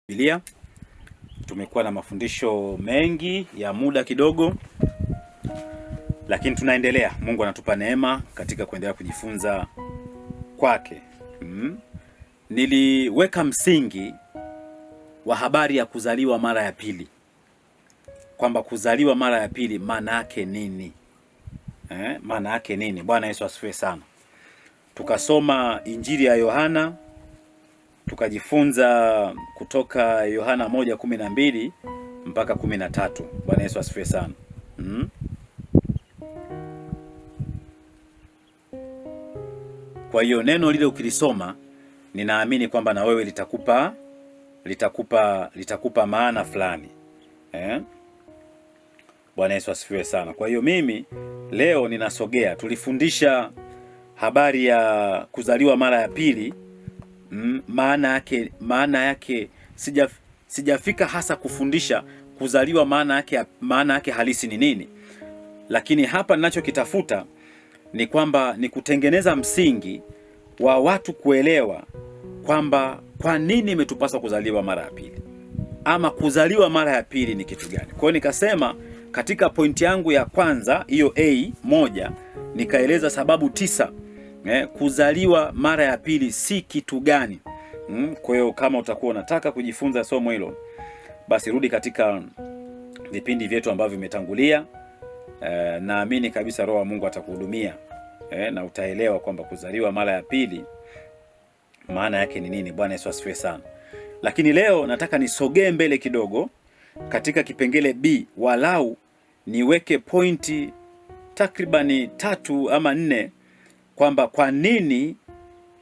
Biblia. Tumekuwa na mafundisho mengi ya muda kidogo, lakini tunaendelea. Mungu anatupa neema katika kuendelea kujifunza kwake. Niliweka msingi wa habari ya kuzaliwa mara ya pili, kwamba kuzaliwa mara ya pili maana yake nini? Maana yake nini? Bwana Yesu asifiwe sana. Tukasoma Injili ya Yohana, tukajifunza kutoka Yohana 1:12 mpaka 13. Bwana Yesu asifiwe sana. Kwa hiyo neno lile ukilisoma, ninaamini kwamba na wewe litakupa maana fulani. Bwana Yesu asifiwe sana. Kwa hiyo mimi leo ninasogea, tulifundisha habari ya kuzaliwa mara ya pili. Maana yake sijafika hasa kufundisha kuzaliwa maana yake halisi ni nini, lakini hapa ninachokitafuta ni kwamba ni kutengeneza msingi wa watu kuelewa kwamba kwa nini imetupasa kuzaliwa mara ya pili, ama kuzaliwa mara ya pili ni kitu gani. Kwa hiyo nikasema katika pointi yangu ya kwanza hiyo A1 nikaeleza sababu 9 kuzaliwa mara ya pili si kitu gani. Kwa hiyo kama utakuwa unataka kujifunza somo hilo, basi rudi katika vipindi vyetu ambavyo vimetangulia. Naamini kabisa Roho wa Mungu atakuhudumia na utaelewa kwamba kuzaliwa mara ya pili maana yake ni nini. Bwana Yesu asifiwe sana. Lakini leo nataka nisogee mbele kidogo katika kipengele B, walau niweke pointi takribani 3 ama 4 kwamba kwa nini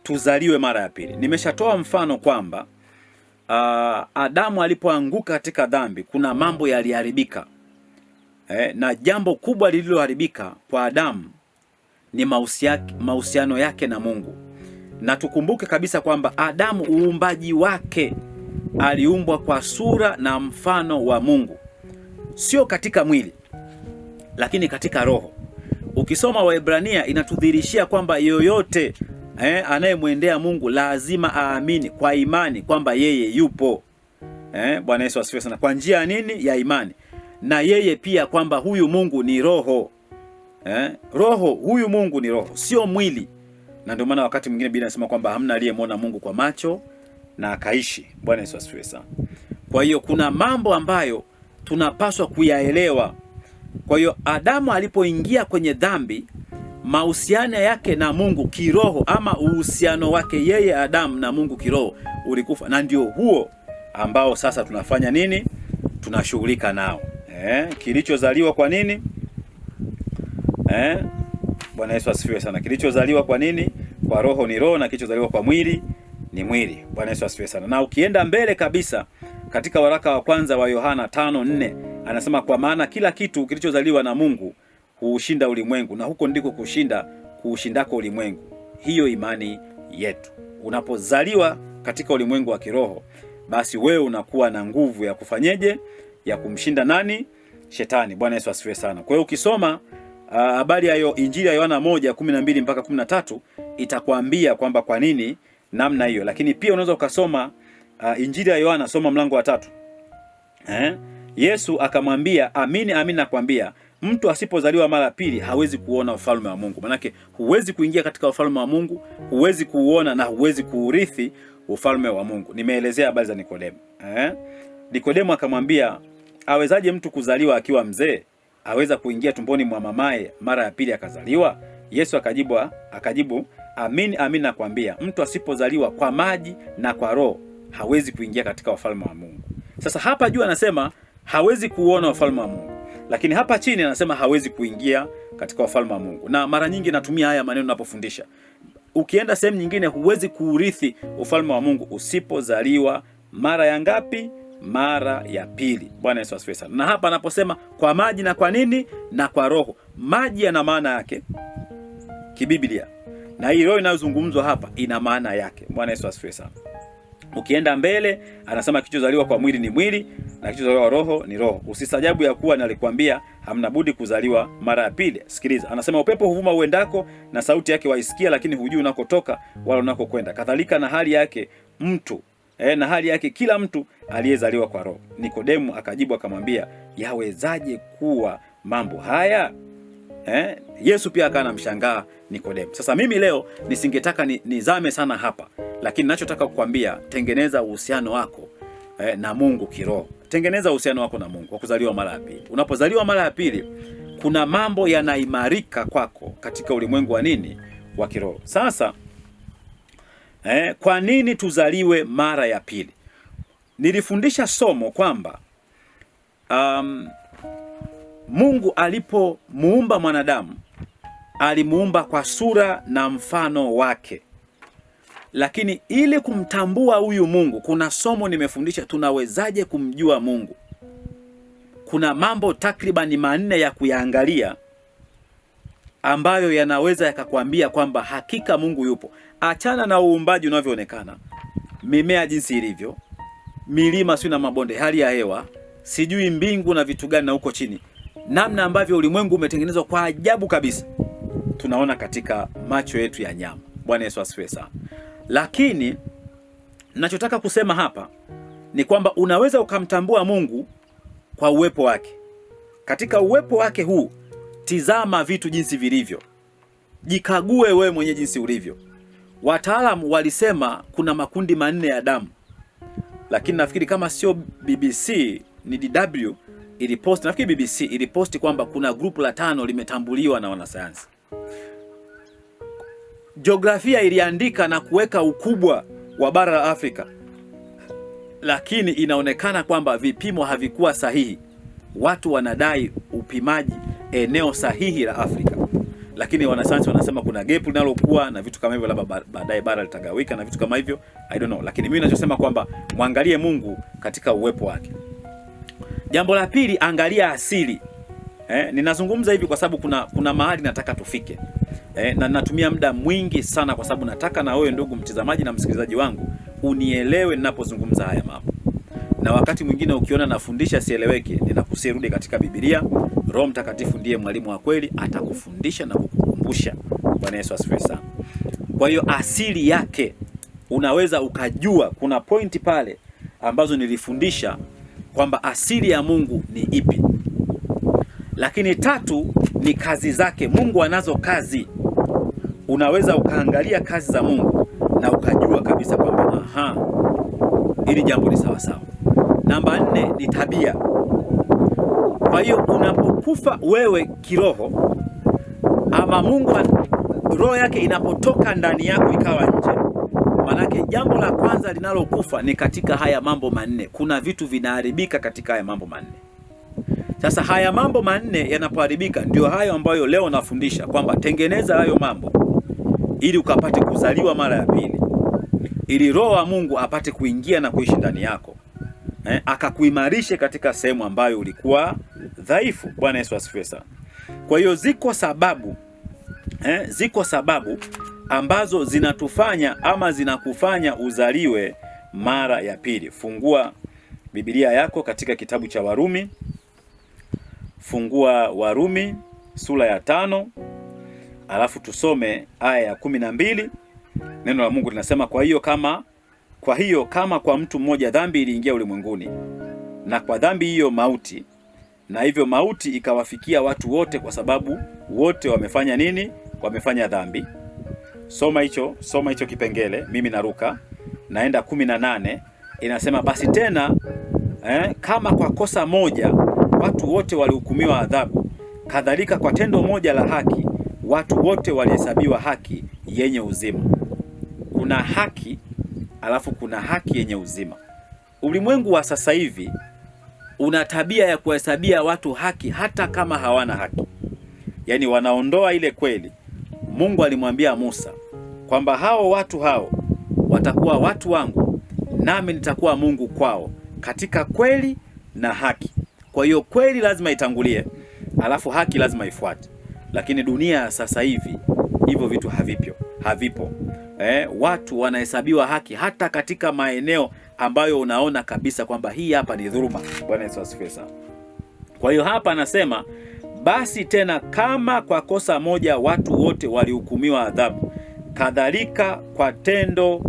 tuzaliwe mara ya pili. Nimeshatoa mfano kwamba Adamu alipoanguka katika dhambi, kuna mambo yaliharibika. Na jambo kubwa lililoharibika kwa Adamu ni mahusiano yake na Mungu. Na tukumbuke kabisa kwamba Adamu, uumbaji wake, aliumbwa kwa sura na mfano wa Mungu, sio katika mwili lakini katika roho. Ukisoma Waebrania inatudhihirishia kwamba yoyote anayemwendea Mungu lazima aamini kwa imani kwamba yeye yupo. Bwana Yesu asifiwe sana. Kwa njia nini? Ya imani. Na yeye pia kwamba huyu Mungu ni roho. Roho, huyu Mungu ni roho, sio mwili. Na ndio maana wakati mwingine Biblia inasema kwamba hamna aliyemwona Mungu kwa macho na akaishi. Bwana Yesu asifiwe sana. Kwa hiyo kuna mambo ambayo tunapaswa kuyaelewa. Kwa hiyo Adamu alipoingia kwenye dhambi, mahusiano yake na Mungu kiroho, ama uhusiano wake yeye Adamu na Mungu kiroho ulikufa, na ndio huo ambao sasa tunafanya nini? Tunashughulika nao. Kilichozaliwa kwa nini? Bwana Yesu asifiwe sana. Kilichozaliwa kwa nini? Kwa roho ni roho, na kilichozaliwa kwa mwili ni mwili. Bwana Yesu asifiwe sana. Na ukienda mbele kabisa katika waraka wa kwanza wa Yohana 5:4 anasema, kwa maana kila kitu kilichozaliwa na Mungu huushinda ulimwengu, na huko ndiko kuushindako ulimwengu, hiyo imani yetu. Unapozaliwa katika ulimwengu wa kiroho, basi wewe unakuwa na nguvu ya kufanyeje? Ya kumshinda nani? Shetani. Bwana Yesu asifiwe sana. Kwa hiyo ukisoma habari ya Injili ya Yohana 1:12 mpaka 13 itakwambia kwamba kwa nini namna hiyo. Lakini pia unaweza ukasoma Injili ya Yohana, soma mlango wa 3. Yesu akamwambia, amini amini nakwambia, mtu asipozaliwa mara pili hawezi kuona ufalme wa Mungu. Manake huwezi kuingia katika ufalme wa Mungu, huwezi kuuona na huwezi kuurithi ufalme wa Mungu. Nimeelezea habari za Nikodemo. Nikodemo akamwambia, awezaje mtu kuzaliwa akiwa mzee? Aweza kuingia tumboni mwa mamaye mara ya pili akazaliwa? Yesu akajibu, amini amini nakwambia, mtu asipozaliwa kwa maji na kwa roho hawezi kuingia katika ufalme wa Mungu. Sasa hapa juu anasema hawezi kuona ufalme wa Mungu, lakini hapa chini anasema hawezi kuingia katika ufalme wa Mungu. Na mara nyingi natumia haya maneno ninapofundisha. Ukienda sehemu nyingine, huwezi kuurithi ufalme wa Mungu usipozaliwa mara ya ngapi? Mara ya pili. Bwana Yesu asifiwe sana. Na hapa anaposema kwa maji na kwa nini? Na kwa roho. Maji yana maana yake kibiblia, na hii roho inayozungumzwa hapa ina maana yake. Bwana Yesu asifiwe sana. Ukienda mbele anasema kilichozaliwa kwa mwili ni mwili, na kilichozaliwa kwa roho ni roho. Usisajabu ya kuwa nalikwambia hamna budi kuzaliwa mara ya pili. Sikiliza, anasema upepo huvuma uendako, na sauti yake waisikia, lakini hujui unakotoka wala unakokwenda. Kadhalika na hali yake mtu na hali yake kila mtu aliyezaliwa kwa Roho. Nikodemu akajibu akamwambia, yawezaje kuwa mambo haya? Yesu pia akawa anamshangaa Nikodemu. Sasa mimi leo nisingetaka nizame sana hapa, lakini ninachotaka kukwambia, tengeneza uhusiano wako na Mungu kiroho. Tengeneza uhusiano wako na Mungu kwa kuzaliwa mara ya pili. Unapozaliwa mara ya pili, kuna mambo yanaimarika kwako katika ulimwengu wa nini? Wa kiroho. Sasa kwa nini tuzaliwe mara ya pili? Nilifundisha somo kwamba Mungu alipomuumba mwanadamu alimuumba kwa sura na mfano wake. Lakini ili kumtambua huyu Mungu, kuna somo nimefundisha tunawezaje kumjua Mungu. Kuna mambo takribani 4 ya kuyaangalia ambayo yanaweza yakakwambia kwamba hakika Mungu yupo. Achana na uumbaji unavyoonekana, mimea jinsi ilivyo, milima si na mabonde, hali ya hewa, sijui mbingu na vitu gani na huko chini, namna ambavyo ulimwengu umetengenezwa kwa ajabu kabisa, tunaona katika macho yetu ya nyama. Bwana Yesu asifiwe sana. Lakini ninachotaka kusema hapa ni kwamba unaweza ukamtambua Mungu kwa uwepo wake. Katika uwepo wake huu, tizama vitu jinsi vilivyo. Jikague wewe mwenye jinsi ulivyo. Wataalamu walisema kuna makundi 4 ya damu. Lakini nafikiri kama sio BBC ni DW ilipost, nafikiri BBC iliposti kwamba kuna grupu la 5 limetambuliwa na wanasayansi. Jiografia iliandika na kuweka ukubwa wa bara la Afrika, lakini inaonekana kwamba vipimo havikuwa sahihi. Watu wanadai upimaji eneo sahihi la Afrika, lakini wanasayansi wanasema kuna gap linalokuwa na vitu kama hivyo, labda baadaye bara litagawika na vitu kama hivyo, I don't know. Lakini mimi ninachosema kwamba muangalie Mungu katika uwepo wake. Jambo la pili, angalia asili. Ninazungumza hivi kwa sababu kuna mahali nataka tufike. Na natumia muda mwingi sana kwa sababu nataka na wewe ndugu mtazamaji na msikilizaji wangu unielewe ninapozungumza haya mambo. Na wakati mwingine ukiona nafundisha sieleweke, ninakusirudi katika Biblia. Roho Mtakatifu ndiye mwalimu wa kweli, atakufundisha na kukukumbusha. Bwana Yesu asifiwe sana. Kwa hiyo asili yake unaweza ukajua, kuna pointi pale ambazo nilifundisha kwamba asili ya Mungu ni ipi. Lakini 3 ni kazi zake. Mungu anazo kazi. Unaweza ukaangalia kazi za Mungu na ukajua kabisa kwamba hili jambo ni sawa sawa. Namba 4 ni tabia. Kwa hiyo unapokufa wewe kiroho, ama Mungu roho yake inapotoka ndani yako ikawa nje, manake jambo la kwanza linalokufa ni katika haya mambo 4. Kuna vitu vinaharibika katika haya mambo 4. Sasa haya mambo 4 yanapoharibika, ndio hayo ambayo leo nafundisha kwamba tengeneza hayo mambo ili ukapate kuzaliwa mara ya pili, ili roho wa Mungu apate kuingia na kuishi ndani yako, akakuimarishe katika sehemu ambayo ulikuwa dhaifu. Bwana Yesu asifiwe sana. Kwa hiyo ziko sababu ambazo zinatufanya ama zinakufanya uzaliwe mara ya pili. Fungua Biblia yako katika kitabu cha Warumi. Fungua Warumi sura ya 5, alafu tusome aya ya 12. Neno la Mungu linasema, kwa hiyo kama kwa mtu mmoja dhambi iliingia ulimwenguni, na kwa dhambi hiyo mauti, na hivyo mauti ikawafikia watu wote kwa sababu wote wamefanya nini? Wamefanya dhambi. Soma hicho kipengele. Mimi naruka naenda 18. Inasema, basi tena kama kwa kosa moja watu wote walihukumiwa adhabu, kadhalika kwa tendo moja la haki watu wote walihesabiwa haki yenye uzima. Kuna haki alafu kuna haki yenye uzima. Ulimwengu wa sasa hivi una tabia ya kuhesabia watu haki hata kama hawana haki. Yaani wanaondoa ile kweli. Mungu alimwambia Musa kwamba hao watu watakuwa watu wangu, nami nitakuwa Mungu kwao katika kweli na haki. Kwa hiyo kweli lazima itangulie, alafu haki lazima ifuate. Lakini dunia sasa hivi hivyo vitu havipo. Watu wanahesabiwa haki hata katika maeneo ambayo unaona kabisa kwamba hii hapa ni dhuluma. Bwana Yesu asifiwe sana. Kwa hiyo hapa anasema, basi tena kama kwa kosa moja watu wote walihukumiwa adhabu, kadhalika kwa tendo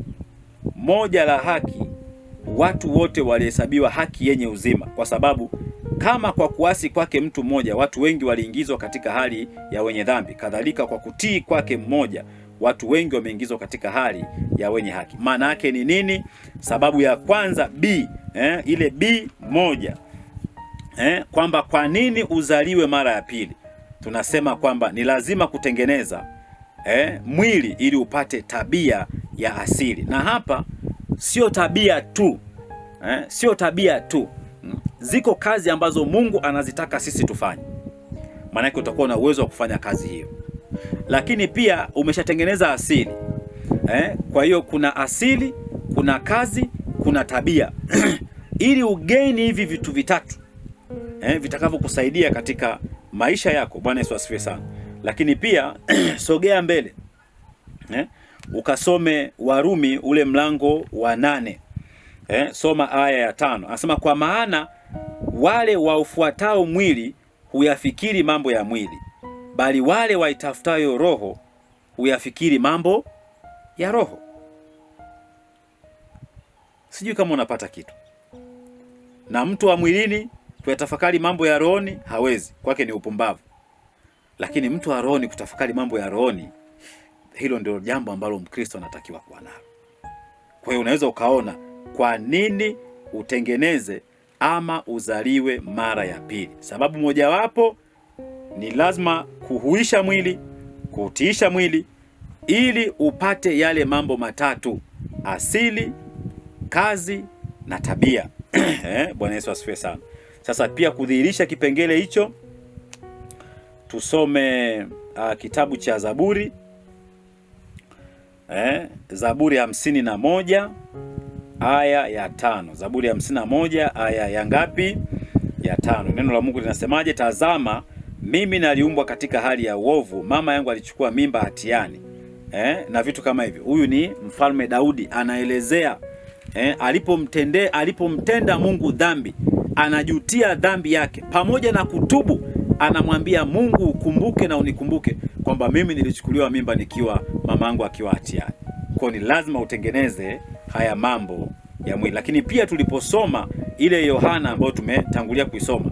moja la haki watu wote walihesabiwa haki yenye uzima, kwa sababu kama kwa kuasi kwake mtu mmoja watu wengi waliingizwa katika hali ya wenye dhambi, kadhalika kwa kutii kwake mmoja watu wengi wameingizwa katika hali ya wenye haki. Maana yake ni nini? Sababu ya kwanza B, ile B moja, kwamba kwa nini uzaliwe mara ya pili. Tunasema kwamba ni lazima kutengeneza mwili ili upate tabia ya asili. Na hapa sio tabia tu, sio tabia tu. Ziko kazi ambazo Mungu anazitaka sisi tufanye, maana yake utakuwa na uwezo wa kufanya kazi hiyo. Lakini pia umeshatengeneza asili, kwa hiyo kuna asili, kuna kazi, kuna tabia ili ugaini hivi vitu vitatu vitakavyokusaidia katika maisha yako. Bwana Yesu asifiwe sana. Lakini pia sogea mbele, ukasome Warumi ule mlango wa 8, soma aya ya 5. Anasema kwa maana wale waufuatao mwili huyafikiri mambo ya mwili, bali wale waitafutayo roho huyafikiri mambo ya roho. Sijui kama unapata kitu. Na mtu wa mwilini kuyatafakari mambo ya rohoni hawezi, kwake ni upumbavu. Lakini mtu wa rohoni kutafakari mambo ya rohoni, hilo ndio jambo ambalo Mkristo anatakiwa kuwa nalo. Kwa hiyo unaweza ukaona kwa nini utengeneze ama uzaliwe mara ya pili. Sababu mojawapo ni lazima kuhuisha mwili, kutiisha mwili ili upate yale mambo matatu: asili, kazi na tabia. Bwana Yesu asifiwe sana. Sasa pia kudhihirisha kipengele hicho, tusome kitabu cha Zaburi, Zaburi 51 aya ya 5. Zaburi 51 aya ya ngapi? Ya 5. Neno la Mungu linasemaje? Tazama, mimi naliumbwa katika hali ya uovu, mama yangu alichukua mimba hatiani. Na vitu kama hivyo. Huyu ni Mfalme Daudi anaelezea alipomtenda Mungu dhambi, anajutia dhambi yake, pamoja na kutubu anamwambia Mungu, ukumbuke na unikumbuke kwamba mimi nilichukuliwa mimba nikiwa mamangu akiwa hatiani. Kwa ni lazima utengeneze haya mambo ya mwili. Lakini pia tuliposoma ile Yohana ambayo tumetangulia kuisoma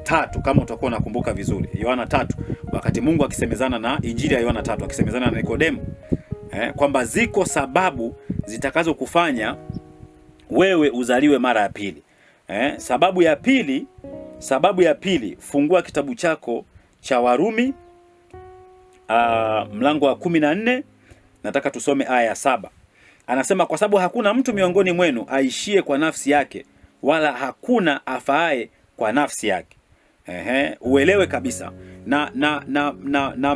3, kama utakuwa unakumbuka vizuri, Yohana 3, wakati Mungu akisemezana na Injili ya Yohana 3 akisemezana na Nikodemo, kwamba ziko sababu zitakazo kufanya wewe uzaliwe mara ya pili. Sababu ya pili, fungua kitabu chako cha Warumi mlango wa 14, nataka tusome aya ya 7. Anasema kwa sababu hakuna mtu miongoni mwenu aishie kwa nafsi yake, wala hakuna afaaye kwa nafsi yake. Uelewe kabisa. Na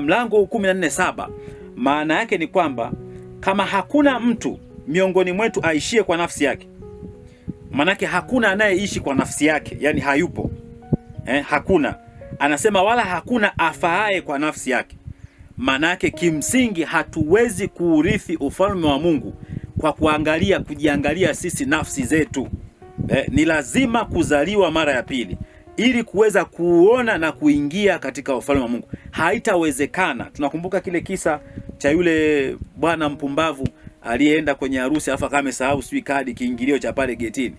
mlango 14:7 maana yake ni kwamba kama hakuna mtu miongoni mwetu aishie kwa nafsi yake, manake hakuna anayeishi kwa nafsi yake, yani hayupo. Hakuna. Anasema wala hakuna afaaye kwa nafsi yake. Manake kimsingi hatuwezi kuurithi ufalme wa Mungu kwa kujiangalia sisi nafsi zetu. Ni lazima kuzaliwa mara ya pili ili kuweza kuona na kuingia katika ufalme wa Mungu. Haitawezekana. Tunakumbuka kile kisa cha yule bwana mpumbavu aliyeenda kwenye harusi afa kama amesahau sui kadi kiingilio cha pale getini.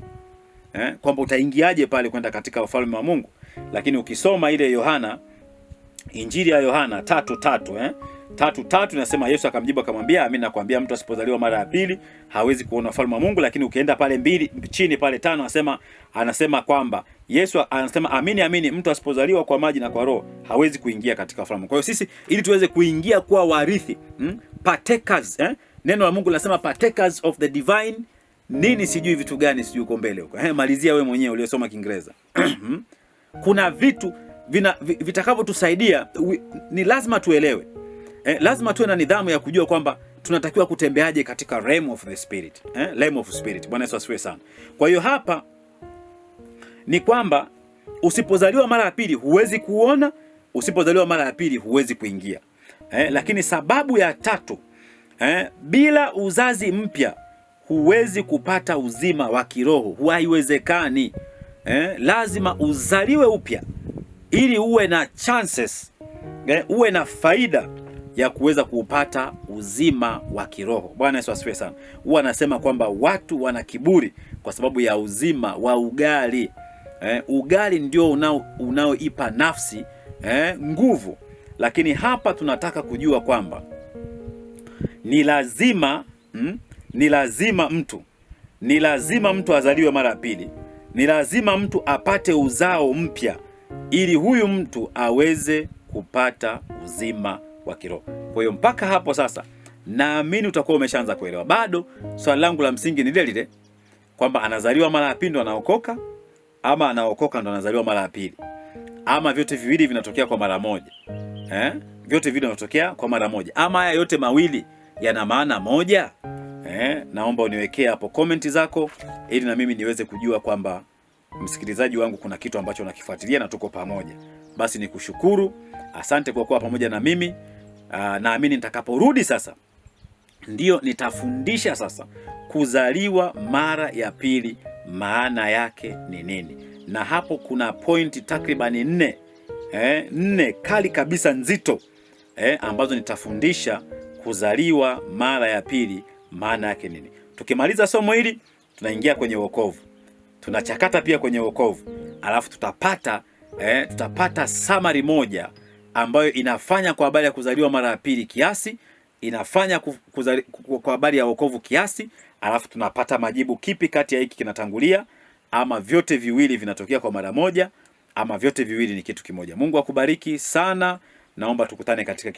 Kwamba utaingiaje pale kwenda katika ufalme wa Mungu. Lakini ukisoma ile Yohana, Injili ya Yohana 3:3 inasema Yesu akamjibu akamwambia, mimi nakwambia mtu asipozaliwa mara ya pili hawezi kuona ufalme wa Mungu. Lakini ukienda pale 2 chini pale 5 anasema kwamba Yesu anasema amini mtu asipozaliwa kwa maji na kwa roho hawezi kuingia katika ufalme wa Mungu. Kwa hiyo sisi ili tuweze kuingia kuwa warithi, partakers, neno la Mungu linasema partakers of the divine nini, sijui vitu gani, sijui uko mbele huko. Malizia wewe mwenyewe uliyosoma Kiingereza. Kuna vitu vitakavyotusaidia, ni lazima tuelewe. Lazima tuwe na nidhamu ya kujua kwamba tunatakiwa kutembeaje katika realm of the spirit. Realm of spirit. Bwana Yesu asifiwe sana. Kwa hiyo hapa ni kwamba usipozaliwa mara ya pili huwezi kuona, usipozaliwa mara ya pili huwezi kuingia. Lakini sababu ya 3, bila uzazi mpya huwezi kupata uzima wa kiroho. Haiwezekani. Lazima uzaliwe upya ili uwe na chances, uwe na faida ya kuweza kuupata uzima wa kiroho. Bwana Yesu asifiwe sana. Huwa anasema kwamba watu wana kiburi kwa sababu ya uzima wa ugali. Ugali ndio unaoipa nafsi nguvu, lakini hapa tunataka kujua kwamba ni lazima mtu azaliwe mara ya pili, ni lazima mtu apate uzao mpya ili huyu mtu aweze kupata uzima wa kiroho. Kwa hiyo mpaka hapo sasa naamini utakuwa umeshaanza kuelewa. Bado swali langu la msingi ni lile lile kwamba anazaliwa mara ya pili ndo anaokoka, ama anaokoka ndo anazaliwa mara ya pili, ama vyote viwili vinatokea kwa mara moja. Vyote viwili vinatokea kwa mara moja, ama haya yote mawili yana maana moja? Naomba uniwekee hapo komenti zako ili na mimi niweze kujua kwamba msikilizaji wangu kuna kitu ambacho unakifuatilia na tuko pamoja. Basi nikushukuru, asante kwa kuwa pamoja na mimi. Naamini nitakaporudi sasa ndio nitafundisha sasa kuzaliwa mara ya pili maana yake ni nini, na hapo kuna pointi takribani 4 kali kabisa nzito ambazo nitafundisha kuzaliwa mara ya pili maana yake nini. Tukimaliza somo hili tunaingia kwenye wokovu, tunachakata pia kwenye wokovu, alafu tutapata summary moja ambayo inafanya kwa habari ya kuzaliwa mara ya pili kiasi, inafanya kwa habari ya wokovu kiasi, alafu tunapata majibu kipi kati ya hiki kinatangulia, ama vyote viwili vinatokea kwa mara moja, ama vyote viwili ni kitu kimoja. Mungu akubariki sana. Naomba tukutane katika